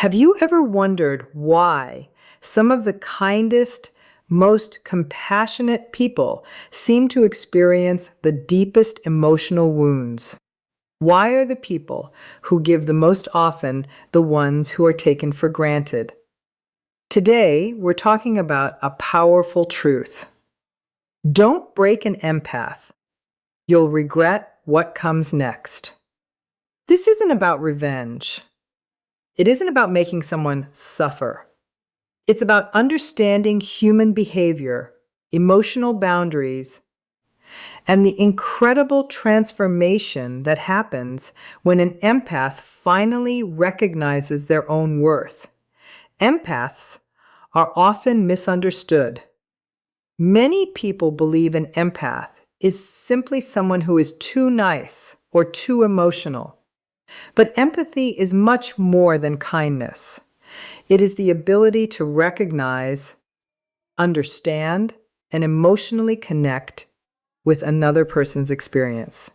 Have you ever wondered why some of the kindest, most compassionate people seem to experience the deepest emotional wounds? Why are the people who give the most often the ones who are taken for granted? Today, we're talking about a powerful truth. Don't break an empath. You'll regret what comes next. This isn't about revenge. It isn't about making someone suffer. It's about understanding human behavior, emotional boundaries, and the incredible transformation that happens when an empath finally recognizes their own worth. Empaths are often misunderstood. Many people believe an empath is simply someone who is too nice or too emotional. But empathy is much more than kindness. It is the ability to recognize, understand, and emotionally connect with another person's experience.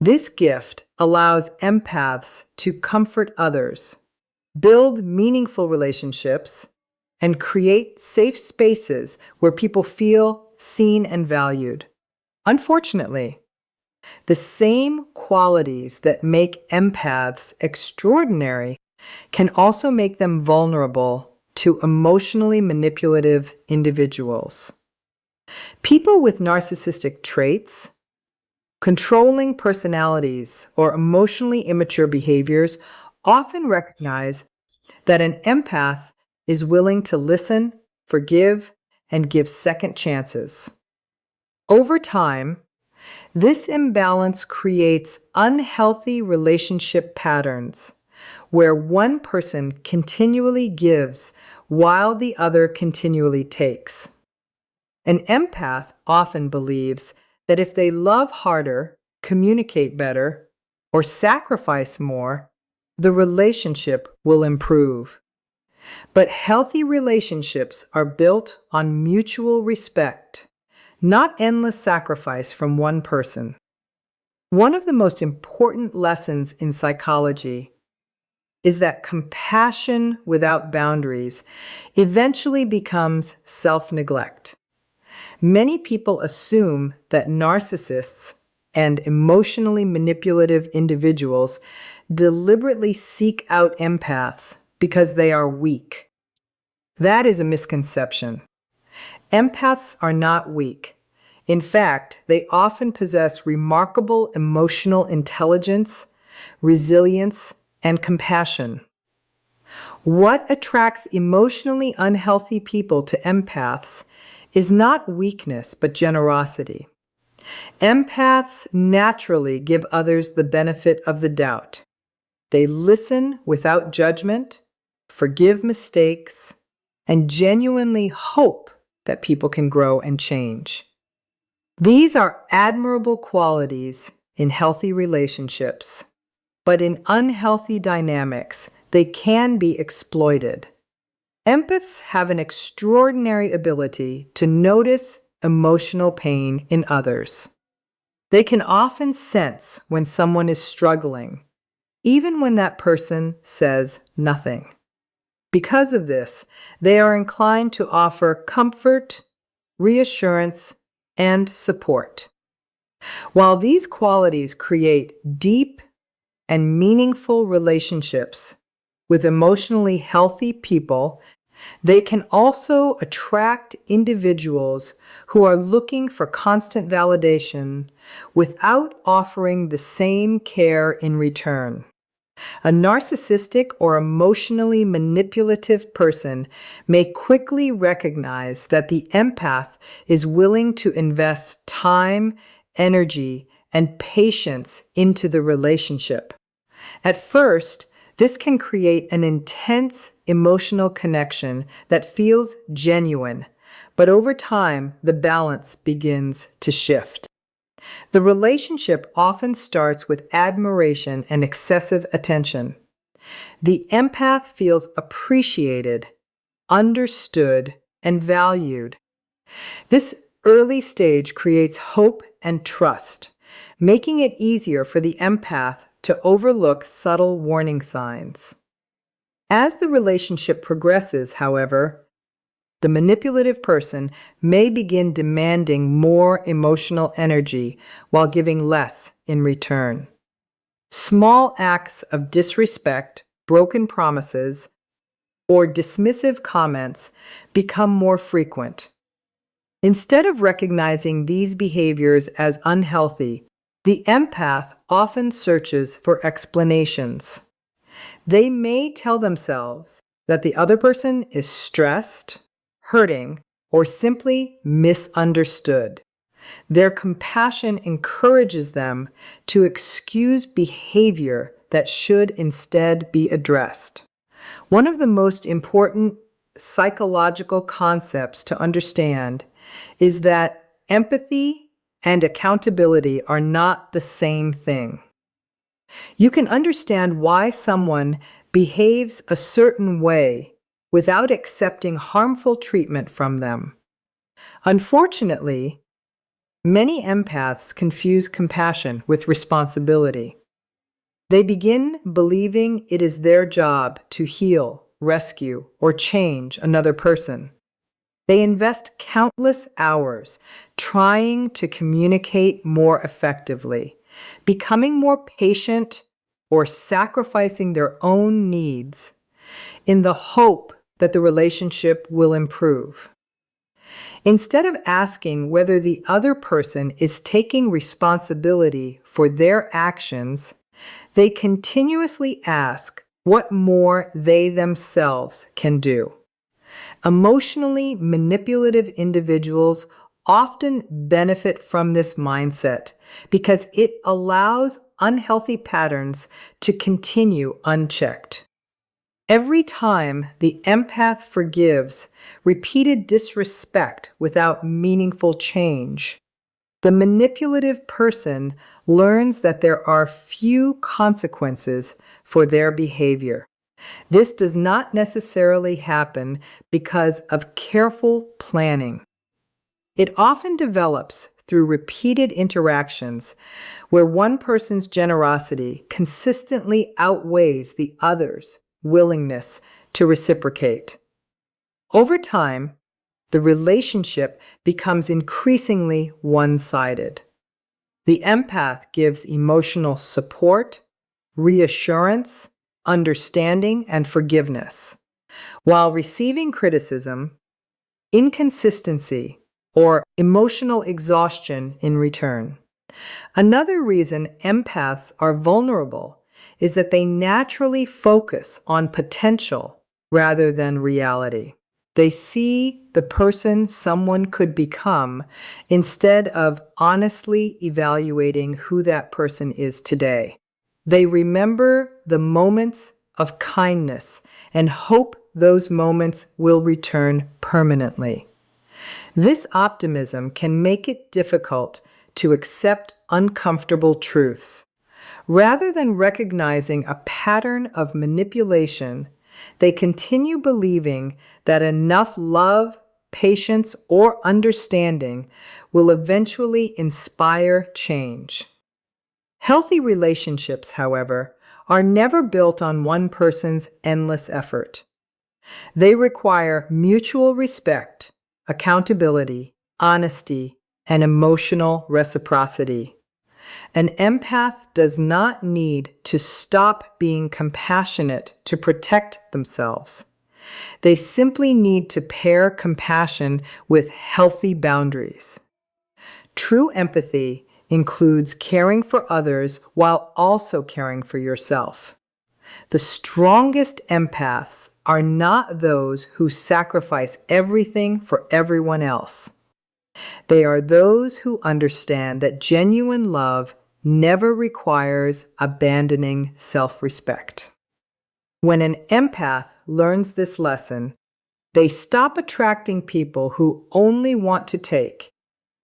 This gift allows empaths to comfort others, build meaningful relationships, and create safe spaces where people feel seen and valued. Unfortunately, the same qualities that make empaths extraordinary can also make them vulnerable to emotionally manipulative individuals. People with narcissistic traits, controlling personalities, or emotionally immature behaviors often recognize that an empath is willing to listen, forgive, and give second chances. Over time, this imbalance creates unhealthy relationship patterns where one person continually gives while the other continually takes. An empath often believes that if they love harder, communicate better, or sacrifice more, the relationship will improve. But healthy relationships are built on mutual respect, not endless sacrifice from one person. One of the most important lessons in psychology is that compassion without boundaries eventually becomes self-neglect. Many people assume that narcissists and emotionally manipulative individuals deliberately seek out empaths because they are weak. That is a misconception. Empaths are not weak. In fact, they often possess remarkable emotional intelligence, resilience, and compassion. What attracts emotionally unhealthy people to empaths is not weakness, but generosity. Empaths naturally give others the benefit of the doubt. They listen without judgment, forgive mistakes, and genuinely hope that people can grow and change. These are admirable qualities in healthy relationships, but in unhealthy dynamics, they can be exploited. Empaths have an extraordinary ability to notice emotional pain in others. They can often sense when someone is struggling, even when that person says nothing. Because of this, they are inclined to offer comfort, reassurance, and support. While these qualities create deep and meaningful relationships with emotionally healthy people, they can also attract individuals who are looking for constant validation without offering the same care in return. A narcissistic or emotionally manipulative person may quickly recognize that the empath is willing to invest time, energy, and patience into the relationship. At first, this can create an intense emotional connection that feels genuine, but over time, the balance begins to shift. The relationship often starts with admiration and excessive attention. The empath feels appreciated, understood, and valued. This early stage creates hope and trust, making it easier for the empath to overlook subtle warning signs. As the relationship progresses, however, the manipulative person may begin demanding more emotional energy while giving less in return. Small acts of disrespect, broken promises, or dismissive comments become more frequent. Instead of recognizing these behaviors as unhealthy, the empath often searches for explanations. They may tell themselves that the other person is stressed, hurting, or simply misunderstood. Their compassion encourages them to excuse behavior that should instead be addressed. One of the most important psychological concepts to understand is that empathy and accountability are not the same thing. You can understand why someone behaves a certain way without accepting harmful treatment from them. Unfortunately, many empaths confuse compassion with responsibility. They begin believing it is their job to heal, rescue, or change another person. They invest countless hours trying to communicate more effectively, becoming more patient, or sacrificing their own needs in the hope that the relationship will improve. Instead of asking whether the other person is taking responsibility for their actions, they continuously ask what more they themselves can do. Emotionally manipulative individuals often benefit from this mindset because it allows unhealthy patterns to continue unchecked. Every time the empath forgives repeated disrespect without meaningful change, the manipulative person learns that there are few consequences for their behavior. This does not necessarily happen because of careful planning. It often develops through repeated interactions where one person's generosity consistently outweighs the other's willingness to reciprocate. Over time, the relationship becomes increasingly one-sided. The empath gives emotional support, reassurance, understanding, and forgiveness, while receiving criticism, inconsistency, or emotional exhaustion in return. Another reason empaths are vulnerable is that they naturally focus on potential rather than reality. They see the person someone could become instead of honestly evaluating who that person is today. They remember the moments of kindness and hope those moments will return permanently. This optimism can make it difficult to accept uncomfortable truths. Rather than recognizing a pattern of manipulation, they continue believing that enough love, patience, or understanding will eventually inspire change. Healthy relationships, however, are never built on one person's endless effort. They require mutual respect, accountability, honesty, and emotional reciprocity. An empath does not need to stop being compassionate to protect themselves. They simply need to pair compassion with healthy boundaries. True empathy includes caring for others while also caring for yourself. The strongest empaths are not those who sacrifice everything for everyone else. They are those who understand that genuine love never requires abandoning self-respect. When an empath learns this lesson, they stop attracting people who only want to take,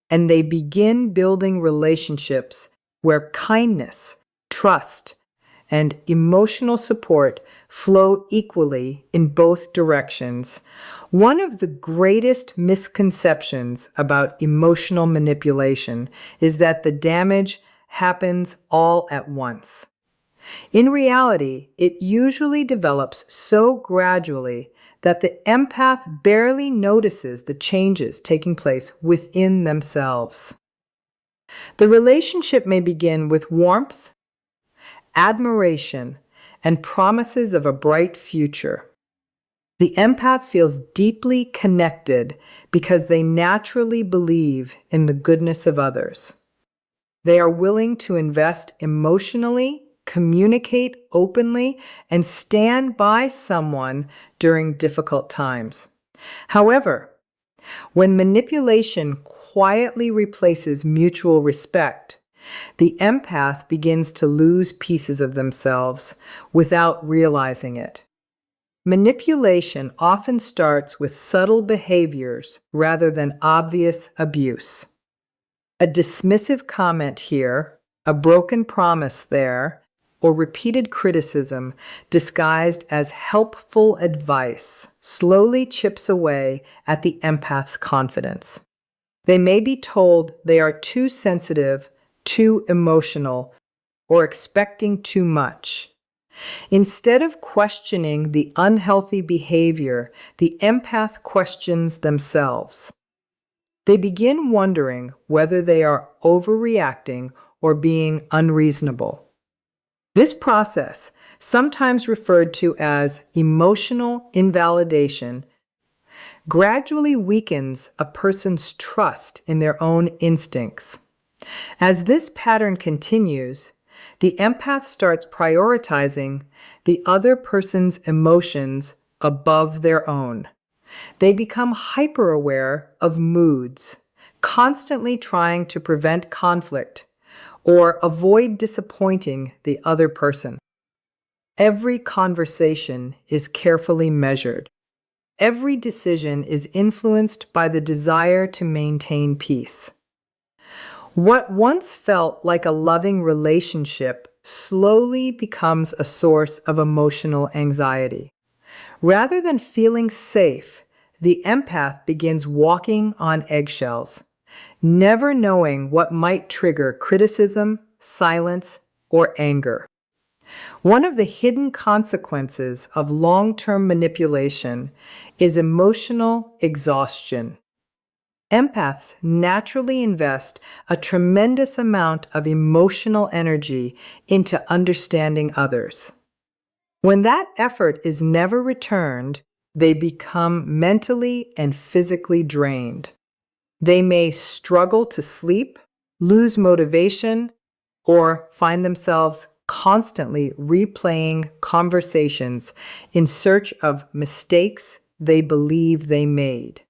and they begin building relationships where kindness, trust, and emotional support flow equally in both directions. One of the greatest misconceptions about emotional manipulation is that the damage happens all at once. In reality, it usually develops so gradually that the empath barely notices the changes taking place within themselves. The relationship may begin with warmth, admiration, and promises of a bright future. The empath feels deeply connected because they naturally believe in the goodness of others. They are willing to invest emotionally, communicate openly, and stand by someone during difficult times. However, when manipulation quietly replaces mutual respect, the empath begins to lose pieces of themselves without realizing it. Manipulation often starts with subtle behaviors rather than obvious abuse. A dismissive comment here, a broken promise there, or repeated criticism disguised as helpful advice slowly chips away at the empath's confidence. They may be told they are too sensitive, too emotional, or expecting too much. Instead of questioning the unhealthy behavior, the empath questions themselves. They begin wondering whether they are overreacting or being unreasonable. This process, sometimes referred to as emotional invalidation, gradually weakens a person's trust in their own instincts. As this pattern continues, the empath starts prioritizing the other person's emotions above their own. They become hyper-aware of moods, constantly trying to prevent conflict or avoid disappointing the other person. Every conversation is carefully measured. Every decision is influenced by the desire to maintain peace. What once felt like a loving relationship slowly becomes a source of emotional anxiety. Rather than feeling safe, the empath begins walking on eggshells, never knowing what might trigger criticism, silence, or anger. One of the hidden consequences of long-term manipulation is emotional exhaustion. Empaths naturally invest a tremendous amount of emotional energy into understanding others. When that effort is never returned, they become mentally and physically drained. They may struggle to sleep, lose motivation, or find themselves constantly replaying conversations in search of mistakes they believe they made.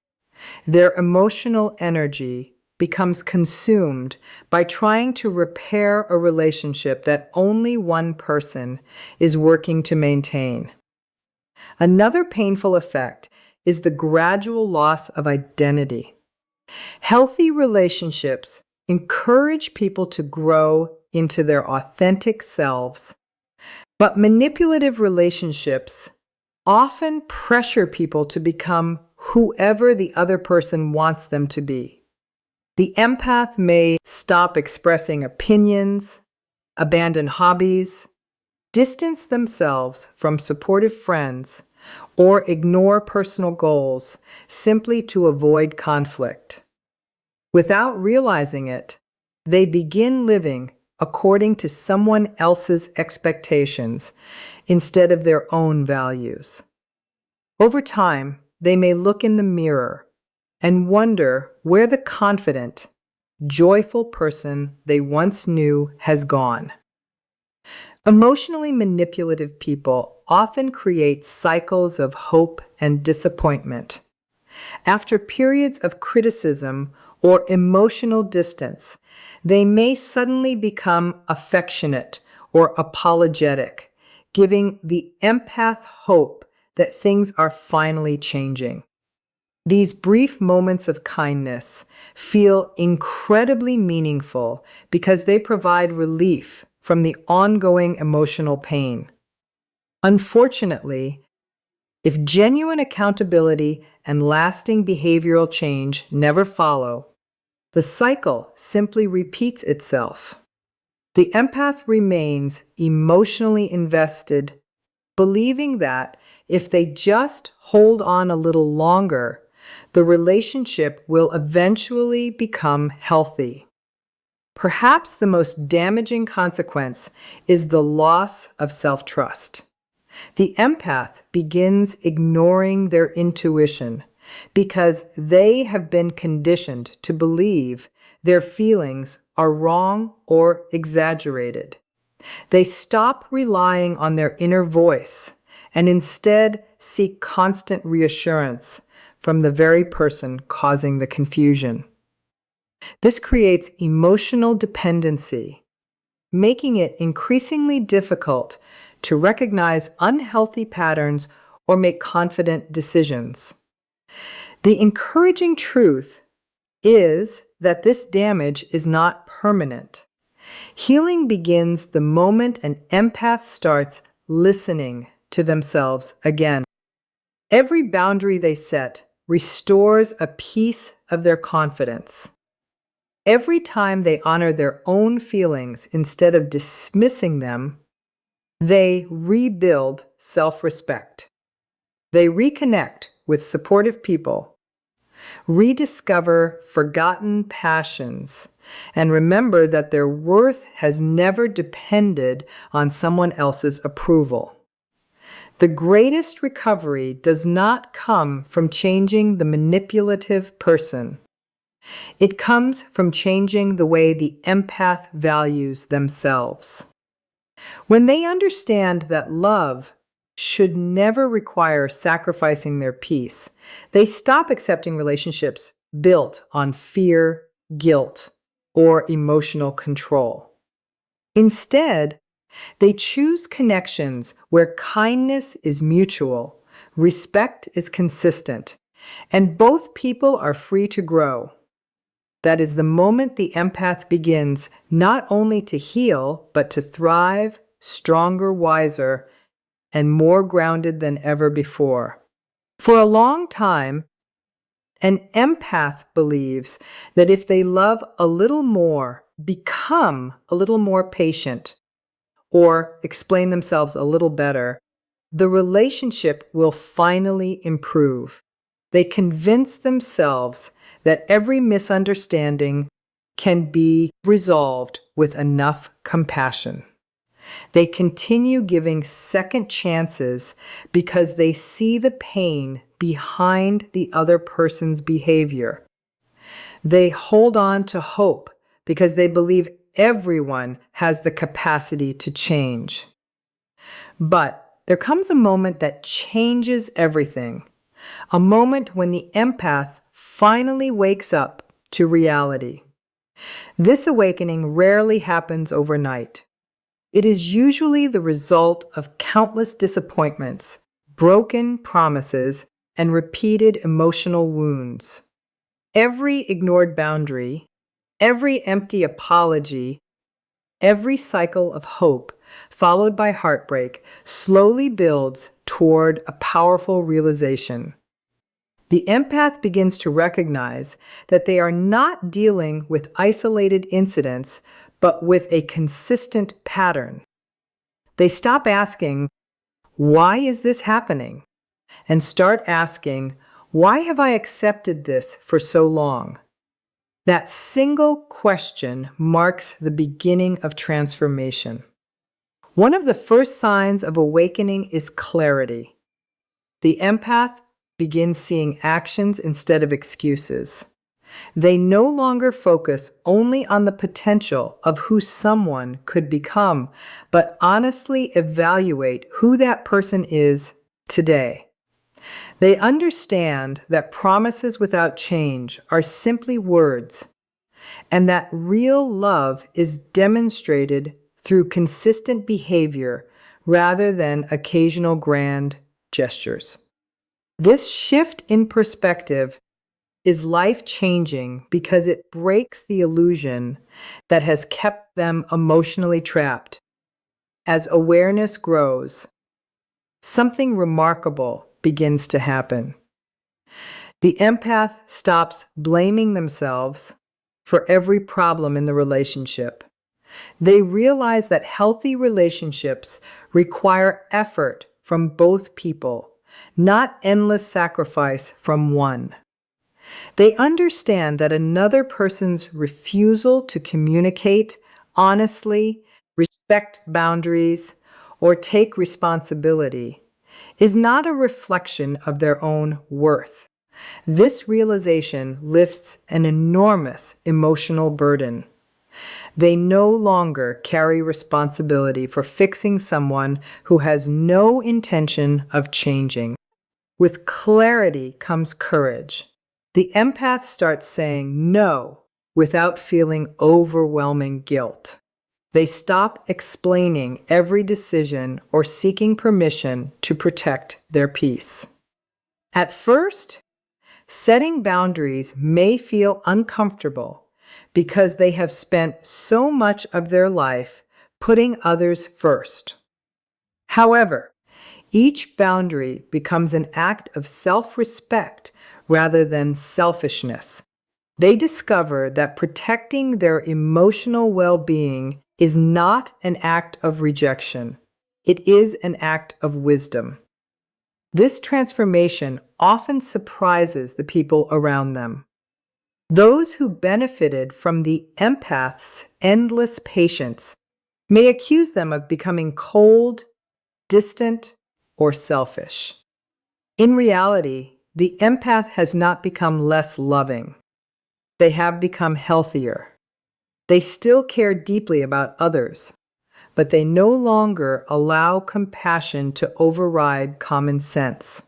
Their emotional energy becomes consumed by trying to repair a relationship that only one person is working to maintain. Another painful effect is the gradual loss of identity. Healthy relationships encourage people to grow into their authentic selves, but manipulative relationships often pressure people to become whoever the other person wants them to be. The empath may stop expressing opinions, abandon hobbies, distance themselves from supportive friends, or ignore personal goals simply to avoid conflict. Without realizing it, they begin living according to someone else's expectations instead of their own values. Over time, they may look in the mirror and wonder where the confident, joyful person they once knew has gone. Emotionally manipulative people often create cycles of hope and disappointment. After periods of criticism or emotional distance, they may suddenly become affectionate or apologetic, giving the empath hope that things are finally changing. These brief moments of kindness feel incredibly meaningful because they provide relief from the ongoing emotional pain. Unfortunately, if genuine accountability and lasting behavioral change never follow, the cycle simply repeats itself. The empath remains emotionally invested, believing that if they just hold on a little longer, the relationship will eventually become healthy. Perhaps the most damaging consequence is the loss of self-trust. The empath begins ignoring their intuition because they have been conditioned to believe their feelings are wrong or exaggerated. They stop relying on their inner voice and instead seek constant reassurance from the very person causing the confusion. This creates emotional dependency, making it increasingly difficult to recognize unhealthy patterns or make confident decisions. The encouraging truth is that this damage is not permanent. Healing begins the moment an empath starts listening to themselves again. Every boundary they set restores a piece of their confidence. Every time they honor their own feelings instead of dismissing them, they rebuild self-respect. They reconnect with supportive people, rediscover forgotten passions, and remember that their worth has never depended on someone else's approval. The greatest recovery does not come from changing the manipulative person. It comes from changing the way the empath values themselves. When they understand that love should never require sacrificing their peace, they stop accepting relationships built on fear, guilt, or emotional control. Instead, they choose connections where kindness is mutual, respect is consistent, and both people are free to grow. That is the moment the empath begins not only to heal, but to thrive, stronger, wiser, and more grounded than ever before. For a long time, an empath believes that if they love a little more, become a little more patient, or explain themselves a little better, the relationship will finally improve. They convince themselves that every misunderstanding can be resolved with enough compassion. They continue giving second chances because they see the pain behind the other person's behavior. They hold on to hope because they believe everyone has the capacity to change. But there comes a moment that changes everything. A moment when the empath finally wakes up to reality. This awakening rarely happens overnight. It is usually the result of countless disappointments, broken promises, and repeated emotional wounds. Every ignored boundary, every empty apology, every cycle of hope, followed by heartbreak, slowly builds toward a powerful realization. The empath begins to recognize that they are not dealing with isolated incidents, but with a consistent pattern. They stop asking, "Why is this happening?" and start asking, "Why have I accepted this for so long?" That single question marks the beginning of transformation. One of the first signs of awakening is clarity. The empath begins seeing actions instead of excuses. They no longer focus only on the potential of who someone could become, but honestly evaluate who that person is today. They understand that promises without change are simply words, and that real love is demonstrated through consistent behavior rather than occasional grand gestures. This shift in perspective is life-changing because it breaks the illusion that has kept them emotionally trapped. As awareness grows, something remarkable begins to happen. The empath stops blaming themselves for every problem in the relationship. They realize that healthy relationships require effort from both people, not endless sacrifice from one. They understand that another person's refusal to communicate honestly, respect boundaries, or take responsibility is not a reflection of their own worth. This realization lifts an enormous emotional burden. They no longer carry responsibility for fixing someone who has no intention of changing. With clarity comes courage. The empath starts saying no without feeling overwhelming guilt. They stop explaining every decision or seeking permission to protect their peace. At first, setting boundaries may feel uncomfortable because they have spent so much of their life putting others first. However, each boundary becomes an act of self-respect rather than selfishness. They discover that protecting their emotional well-being is not an act of rejection. It is an act of wisdom. This transformation often surprises the people around them. Those who benefited from the empath's endless patience may accuse them of becoming cold, distant, or selfish. In reality, the empath has not become less loving. They have become healthier. They still care deeply about others, but they no longer allow compassion to override common sense.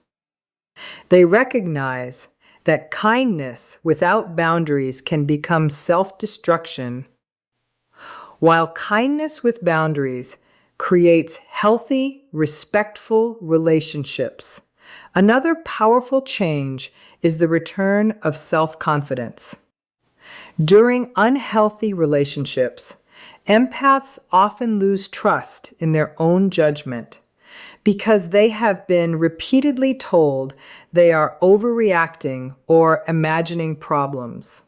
They recognize that kindness without boundaries can become self-destruction, while kindness with boundaries creates healthy, respectful relationships. Another powerful change is the return of self-confidence. During unhealthy relationships, empaths often lose trust in their own judgment because they have been repeatedly told they are overreacting or imagining problems.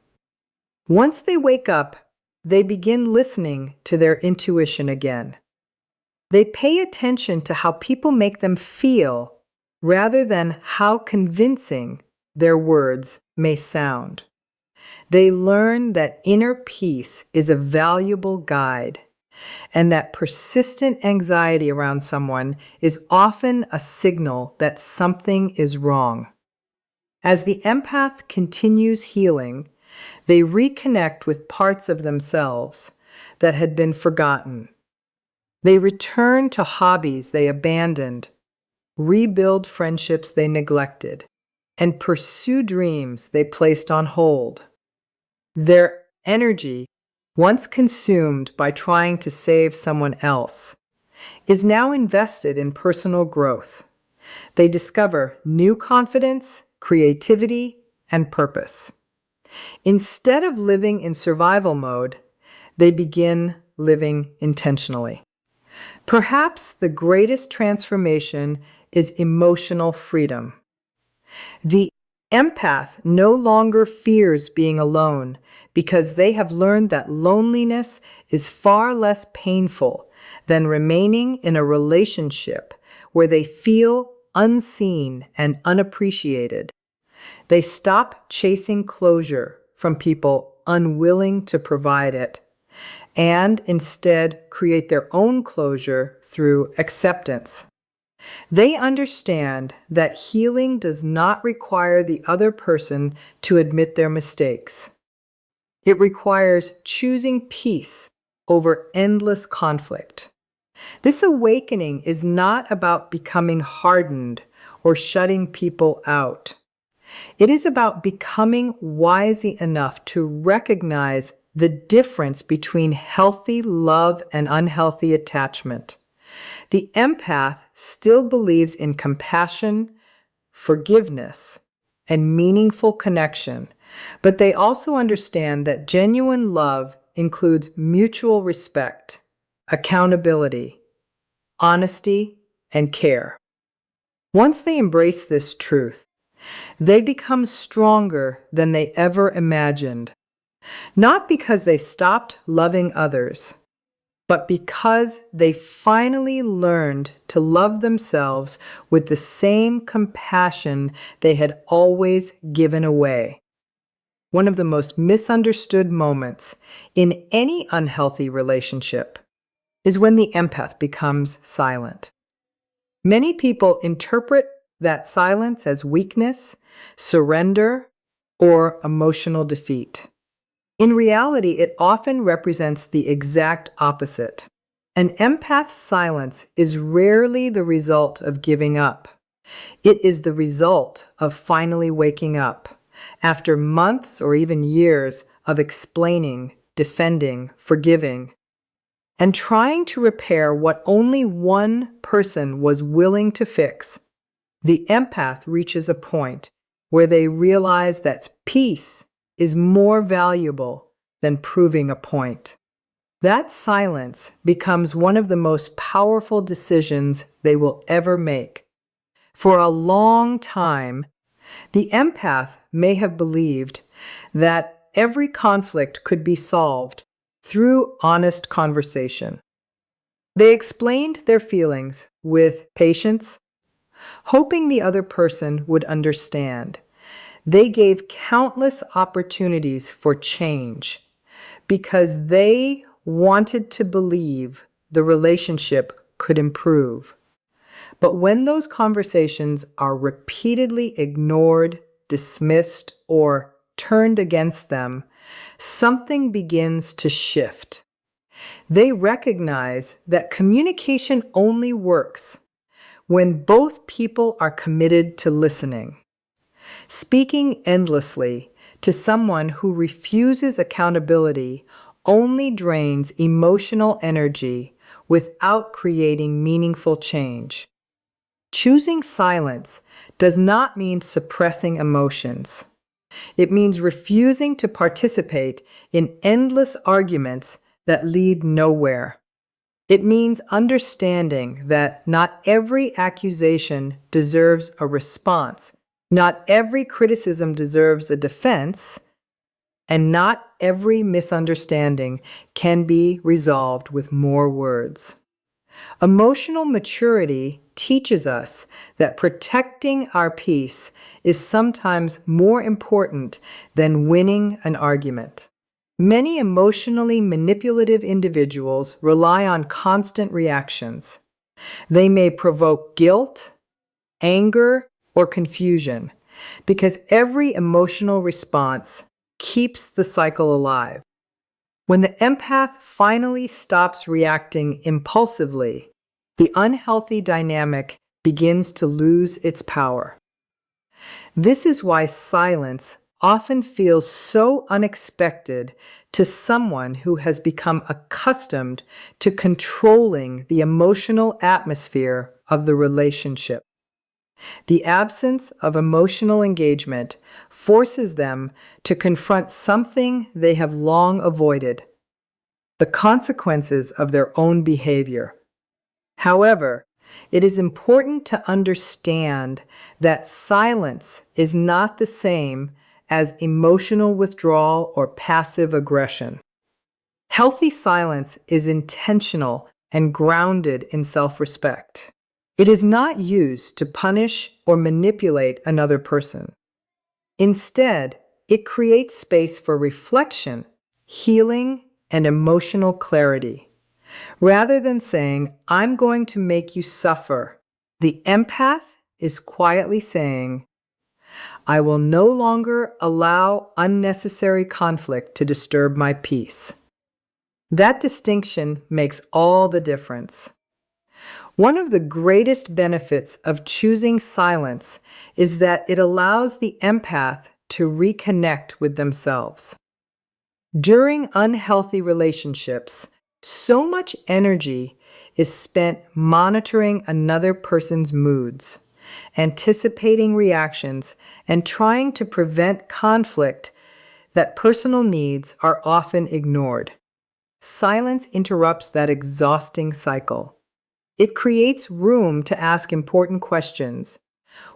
Once they wake up, they begin listening to their intuition again. They pay attention to how people make them feel rather than how convincing their words may sound. They learn that inner peace is a valuable guide and that persistent anxiety around someone is often a signal that something is wrong. As the empath continues healing, they reconnect with parts of themselves that had been forgotten. They return to hobbies they abandoned, rebuild friendships they neglected, and pursue dreams they placed on hold. Their energy, once consumed by trying to save someone else, is now invested in personal growth. They discover new confidence, creativity, and purpose. Instead of living in survival mode, they begin living intentionally. Perhaps the greatest transformation is emotional freedom. The empath no longer fears being alone because they have learned that loneliness is far less painful than remaining in a relationship where they feel unseen and unappreciated. They stop chasing closure from people unwilling to provide it and instead create their own closure through acceptance. They understand that healing does not require the other person to admit their mistakes. It requires choosing peace over endless conflict. This awakening is not about becoming hardened or shutting people out. It is about becoming wise enough to recognize the difference between healthy love and unhealthy attachment. The empath still believes in compassion, forgiveness, and meaningful connection, but they also understand that genuine love includes mutual respect, accountability, honesty, and care. Once they embrace this truth, they become stronger than they ever imagined, not because they stopped loving others, but because they finally learned to love themselves with the same compassion they had always given away. One of the most misunderstood moments in any unhealthy relationship is when the empath becomes silent. Many people interpret that silence as weakness, surrender, or emotional defeat. In reality, it often represents the exact opposite. An empath's silence is rarely the result of giving up. It is the result of finally waking up, after months or even years of explaining, defending, forgiving, and trying to repair what only one person was willing to fix. The empath reaches a point where they realize that peace is more valuable than proving a point. That silence becomes one of the most powerful decisions they will ever make. For a long time, the empath may have believed that every conflict could be solved through honest conversation. They explained their feelings with patience, hoping the other person would understand. They gave countless opportunities for change because they wanted to believe the relationship could improve. But when those conversations are repeatedly ignored, dismissed, or turned against them, something begins to shift. They recognize that communication only works when both people are committed to listening. Speaking endlessly to someone who refuses accountability only drains emotional energy without creating meaningful change. Choosing silence does not mean suppressing emotions. It means refusing to participate in endless arguments that lead nowhere. It means understanding that not every accusation deserves a response, not every criticism deserves a defense, and not every misunderstanding can be resolved with more words. Emotional maturity teaches us that protecting our peace is sometimes more important than winning an argument. Many emotionally manipulative individuals rely on constant reactions. They may provoke guilt, anger, or confusion because every emotional response keeps the cycle alive. When the empath finally stops reacting impulsively, the unhealthy dynamic begins to lose its power. This is why silence often feels so unexpected to someone who has become accustomed to controlling the emotional atmosphere of the relationship. The absence of emotional engagement forces them to confront something they have long avoided: the consequences of their own behavior. However, it is important to understand that silence is not the same as emotional withdrawal or passive aggression. Healthy silence is intentional and grounded in self-respect. It is not used to punish or manipulate another person. Instead, it creates space for reflection, healing, and emotional clarity. Rather than saying, "I'm going to make you suffer," the empath is quietly saying, "I will no longer allow unnecessary conflict to disturb my peace." That distinction makes all the difference. One of the greatest benefits of choosing silence is that it allows the empath to reconnect with themselves. During unhealthy relationships, so much energy is spent monitoring another person's moods, anticipating reactions, and trying to prevent conflict that personal needs are often ignored. Silence interrupts that exhausting cycle. It creates room to ask important questions.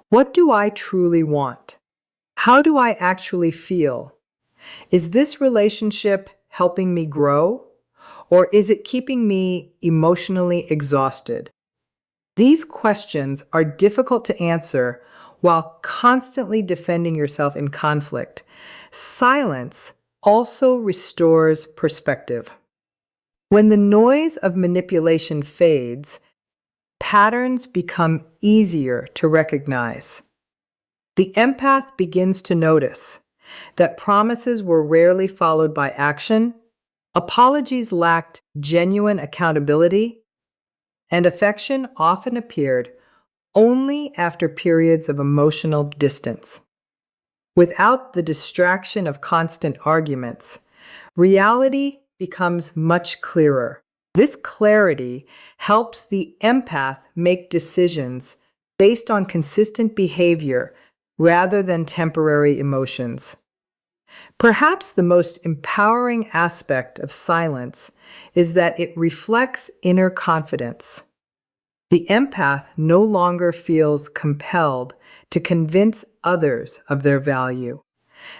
What do I truly want? How do I actually feel? Is this relationship helping me grow? Or is it keeping me emotionally exhausted? These questions are difficult to answer while constantly defending yourself in conflict. Silence also restores perspective. When the noise of manipulation fades, patterns become easier to recognize. The empath begins to notice that promises were rarely followed by action, apologies lacked genuine accountability, and affection often appeared only after periods of emotional distance. Without the distraction of constant arguments, reality becomes much clearer. This clarity helps the empath make decisions based on consistent behavior rather than temporary emotions. Perhaps the most empowering aspect of silence is that it reflects inner confidence. The empath no longer feels compelled to convince others of their value.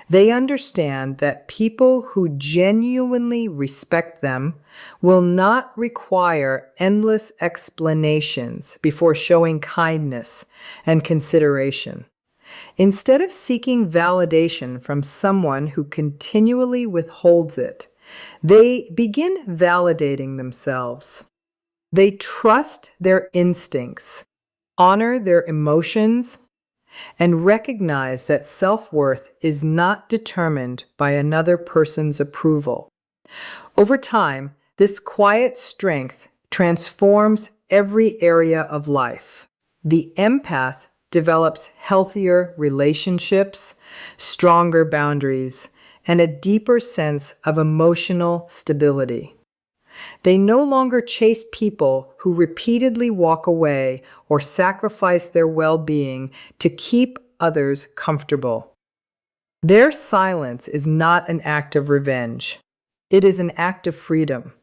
They understand that people who genuinely respect them will not require endless explanations before showing kindness and consideration. Instead of seeking validation from someone who continually withholds it, they begin validating themselves. They trust their instincts, honor their emotions, and recognize that self-worth is not determined by another person's approval. Over time, this quiet strength transforms every area of life. The empath develops healthier relationships, stronger boundaries, and a deeper sense of emotional stability. They no longer chase people who repeatedly walk away or sacrifice their well-being to keep others comfortable. Their silence is not an act of revenge. It is an act of freedom.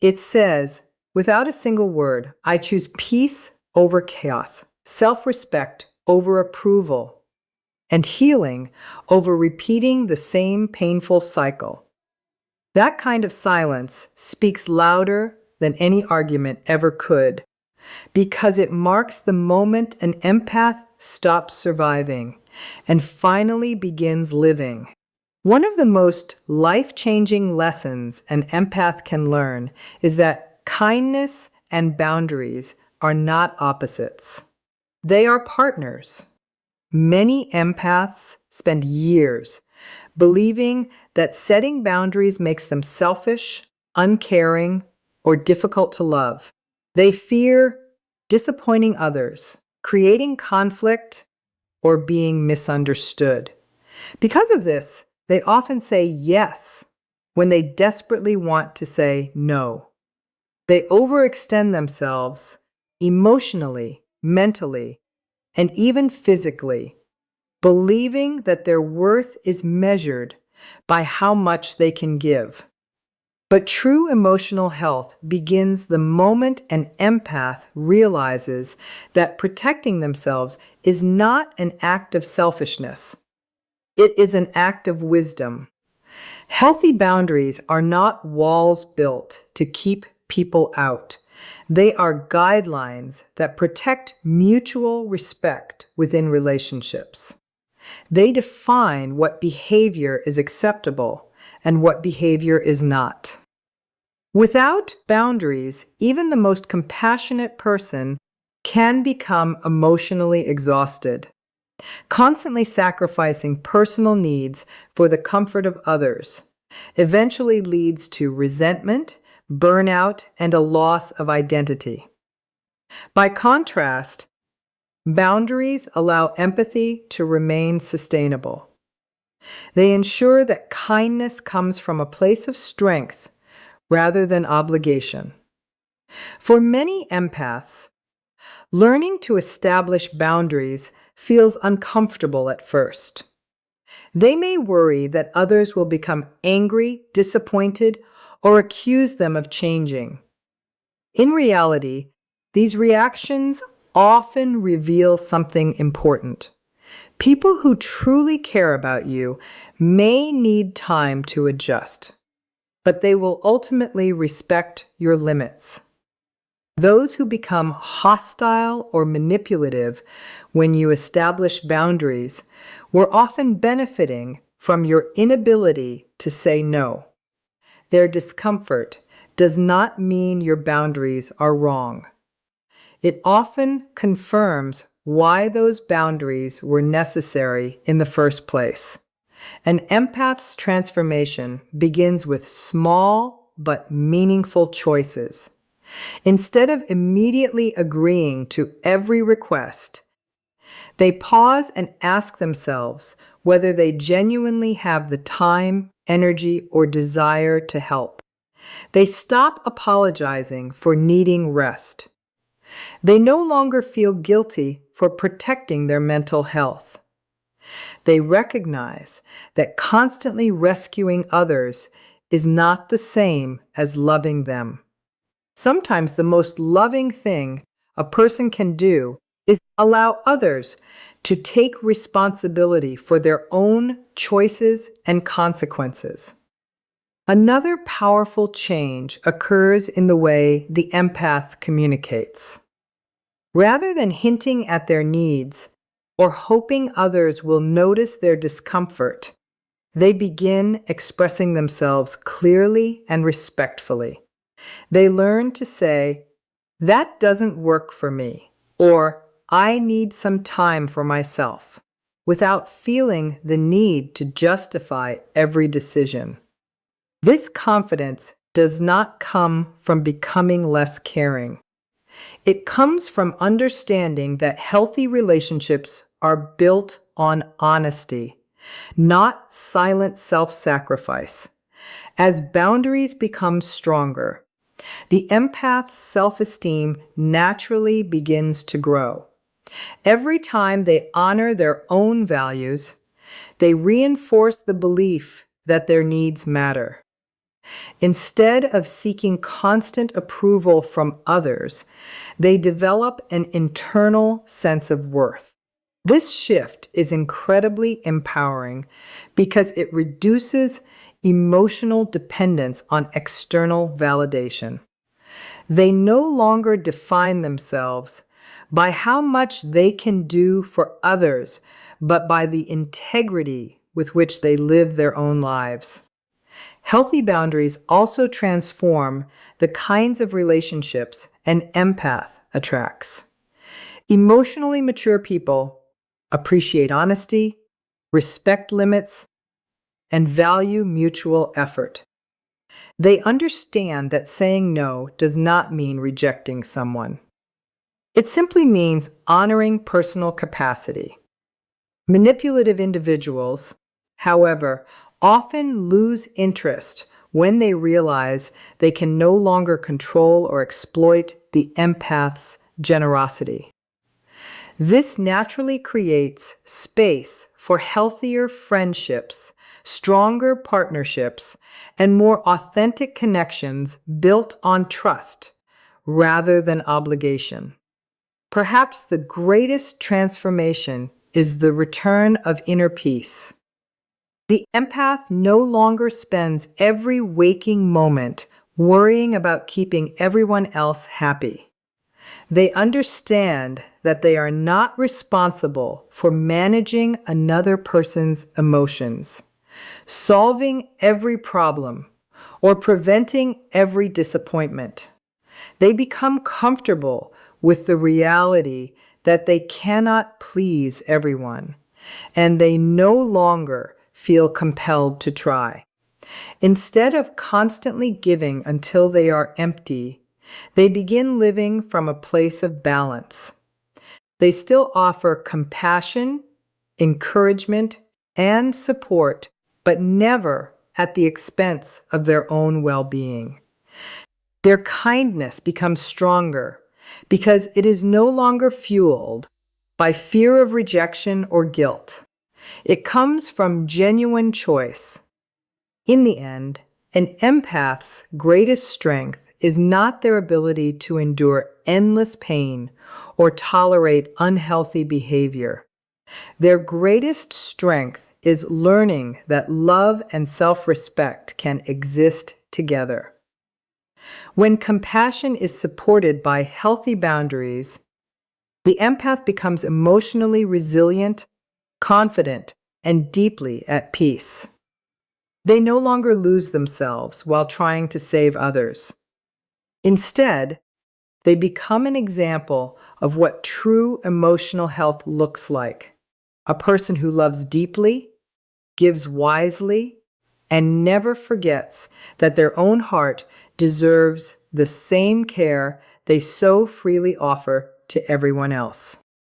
It says, without a single word, I choose peace over chaos, self-respect over approval, and healing over repeating the same painful cycle. That kind of silence speaks louder than any argument ever could, because it marks the moment an empath stops surviving and finally begins living. One of the most life-changing lessons an empath can learn is that kindness and boundaries are not opposites. They are partners. Many empaths spend years believing that setting boundaries makes them selfish, uncaring, or difficult to love. They fear disappointing others, creating conflict, or being misunderstood. Because of this, they often say yes when they desperately want to say no. They overextend themselves emotionally, mentally, and even physically, believing that their worth is measured by how much they can give. But true emotional health begins the moment an empath realizes that protecting themselves is not an act of selfishness. It is an act of wisdom. Healthy boundaries are not walls built to keep people out. They are guidelines that protect mutual respect within relationships. They define what behavior is acceptable and what behavior is not. Without boundaries, even the most compassionate person can become emotionally exhausted. Constantly sacrificing personal needs for the comfort of others eventually leads to resentment, burnout, and a loss of identity. By contrast, boundaries allow empathy to remain sustainable. They ensure that kindness comes from a place of strength rather than obligation. For many empaths, learning to establish boundaries feels uncomfortable at first. They may worry that others will become angry, disappointed, or accuse them of changing. In reality, these reactions often reveal something important. People who truly care about you may need time to adjust. but they will ultimately respect your limits. Those who become hostile or manipulative when you establish boundaries were often benefiting from your inability to say no. Their discomfort does not mean your boundaries are wrong. It often confirms why those boundaries were necessary in the first place. An empath's transformation begins with small but meaningful choices. Instead of immediately agreeing to every request, they pause and ask themselves whether they genuinely have the time, energy, or desire to help. They stop apologizing for needing rest. They no longer feel guilty for protecting their mental health. They recognize that constantly rescuing others is not the same as loving them. Sometimes the most loving thing a person can do is allow others to take responsibility for their own choices and consequences. Another powerful change occurs in the way the empath communicates. Rather than hinting at their needs or hoping others will notice their discomfort, they begin expressing themselves clearly and respectfully. They learn to say, "That doesn't work for me," or "I need some time for myself," without feeling the need to justify every decision. This confidence does not come from becoming less caring. It comes from understanding that healthy relationships are built on honesty, not silent self-sacrifice. As boundaries become stronger, the empath's self-esteem naturally begins to grow. Every time they honor their own values, they reinforce the belief that their needs matter. Instead of seeking constant approval from others, they develop an internal sense of worth. This shift is incredibly empowering because it reduces emotional dependence on external validation. They no longer define themselves by how much they can do for others, but by the integrity with which they live their own lives. Healthy boundaries also transform the kinds of relationships an empath attracts. Emotionally mature people appreciate honesty, respect limits, and value mutual effort. They understand that saying no does not mean rejecting someone. It simply means honoring personal capacity. Manipulative individuals, however, often lose interest when they realize they can no longer control or exploit the empath's generosity. This naturally creates space for healthier friendships, stronger partnerships, and more authentic connections built on trust rather than obligation. Perhaps the greatest transformation is the return of inner peace. The empath no longer spends every waking moment worrying about keeping everyone else happy. They understand that they are not responsible for managing another person's emotions, solving every problem, or preventing every disappointment. They become comfortable with the reality that they cannot please everyone, and they no longer feel compelled to try. Instead of constantly giving until they are empty, they begin living from a place of balance. They still offer compassion, encouragement, and support, but never at the expense of their own well-being. Their kindness becomes stronger because it is no longer fueled by fear of rejection or guilt. It comes from genuine choice. In the end, an empath's greatest strength is not their ability to endure endless pain or tolerate unhealthy behavior. Their greatest strength is learning that love and self-respect can exist together. When compassion is supported by healthy boundaries, the empath becomes emotionally resilient, confident, and deeply at peace. They no longer lose themselves while trying to save others. Instead, they become an example of what true emotional health looks like. A person who loves deeply, gives wisely, and never forgets that their own heart deserves the same care they so freely offer to everyone else.